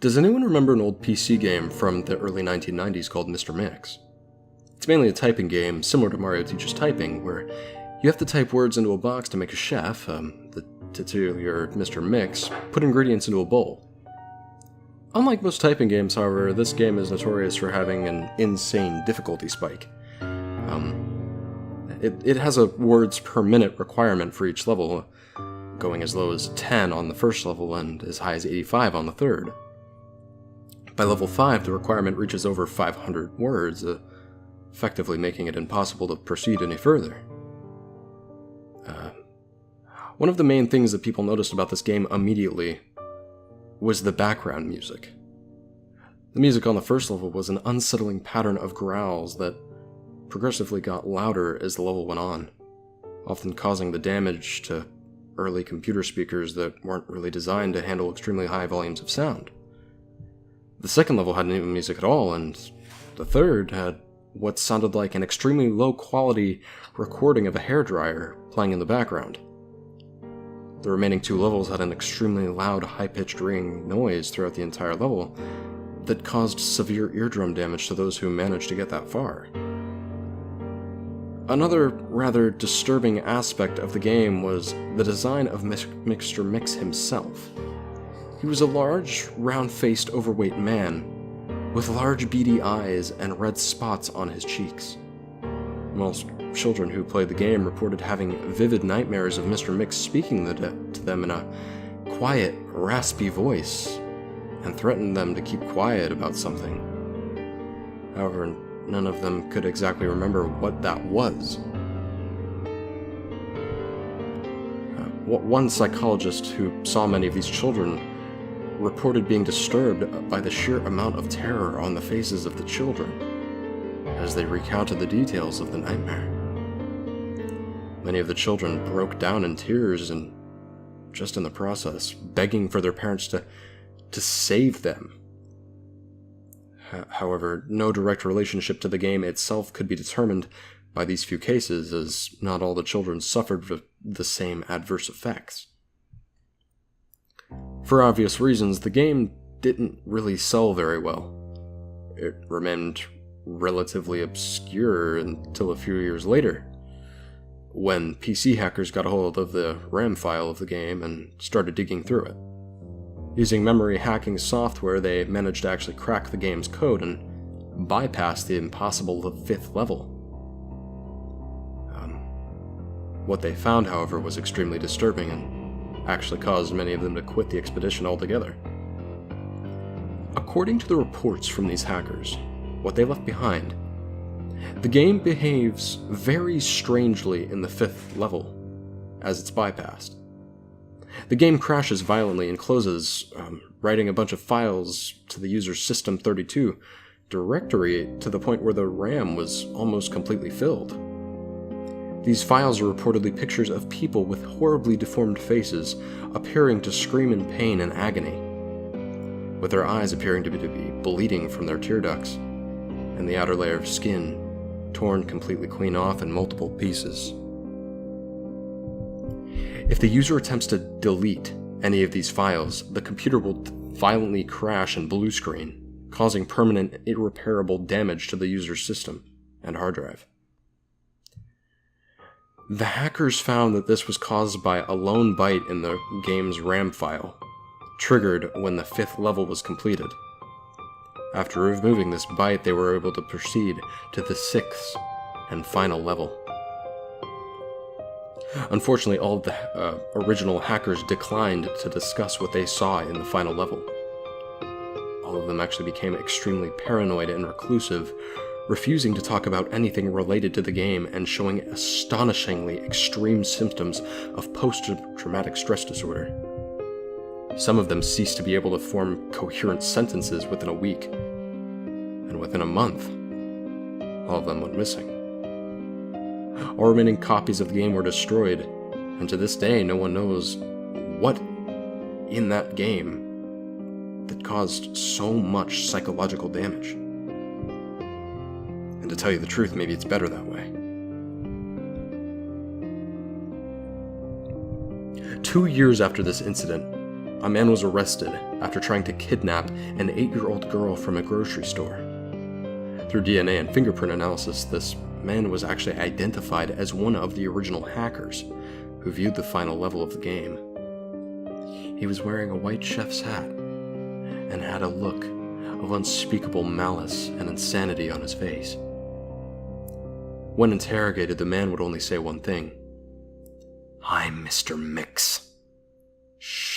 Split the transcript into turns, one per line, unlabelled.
Does anyone remember an old PC game from the early 1990s called Mr.Mix? It's mainly a typing game, similar to Mario Teaches Typing, where you have to type words into a box to make a chef, the titular Mr. Mix, put ingredients into a bowl. Unlike most typing games, however, this game is notorious for having an insane difficulty spike. It has a words per minute requirement for each level, going as low as 10 on the first level and as high as 85 on the third. By level 5, the requirement reaches over 500 words, effectively making it impossible to proceed any further. One of the main things that people noticed about this game immediately was the background music. The music on the first level was an unsettling pattern of growls that progressively got louder as the level went on, often causing the damage to early computer speakers that weren't really designed to handle extremely high volumes of sound. The second level hadn't even music at all, and the third had what sounded like an extremely low-quality recording of a hairdryer playing in the background. The remaining 2 levels had an extremely loud, high-pitched ringing noise throughout the entire level that caused severe eardrum damage to those who managed to get that far. Another rather disturbing aspect of the game was the design of Mr.Mix himself. He was a large, round-faced, overweight man with large beady eyes and red spots on his cheeks. Most children who played the game reported having vivid nightmares of Mr. Mix speaking to them in a quiet, raspy voice, and threatened them to keep quiet about something. However, none of them could exactly remember what that was. One psychologist who saw many of these children reported being disturbed by the sheer amount of terror on the faces of the children as they recounted the details of the nightmare. Many of the children broke down in tears and, just in the process, begging for their parents to save them. However, no direct relationship to the game itself could be determined by these few cases, as not all the children suffered the same adverse effects. For obvious reasons, the game didn't really sell very well. It remained relatively obscure until a few years later, when PC hackers got a hold of the RAM file of the game and started digging through it. Using memory hacking software, they managed to actually crack the game's code and bypass the impossible 5th level. What they found, however, was extremely disturbing and actually caused many of them to quit the expedition altogether. According to the reports from these hackers, what they left behind, the game behaves very strangely in the 5th level as it's bypassed. The game crashes violently and closes, writing a bunch of files to the user's System32 directory to the point where the RAM was almost completely filled. These files are reportedly pictures of people with horribly deformed faces appearing to scream in pain and agony, with their eyes appearing to be bleeding from their tear ducts, and the outer layer of skin torn completely clean off in multiple pieces. If the user attempts to delete any of these files, the computer will violently crash and blue screen, causing permanent, irreparable damage to the user's system and hard drive. The hackers found that this was caused by a lone byte in the game's RAM file, triggered when the 5th level was completed. After removing this byte, they were able to proceed to the 6th and final level. Unfortunately, all of the original hackers declined to discuss what they saw in the final level. All of them actually became extremely paranoid and reclusive, refusing to talk about anything related to the game and showing astonishingly extreme symptoms of post-traumatic stress disorder. Some of them ceased to be able to form coherent sentences within a week, and within a month, all of them went missing. All remaining copies of the game were destroyed, and to this day no one knows what in that game that caused so much psychological damage. And to tell you the truth, maybe it's better that way. 2 years after this incident, a man was arrested after trying to kidnap an 8-year-old girl from a grocery store. Through DNA and fingerprint analysis, this man was actually identified as one of the original hackers who viewed the final level of the game. He was wearing a white chef's hat and had a look of unspeakable malice and insanity on his face. When interrogated, the man would only say one thing: "I'm Mr. Mix." Shh.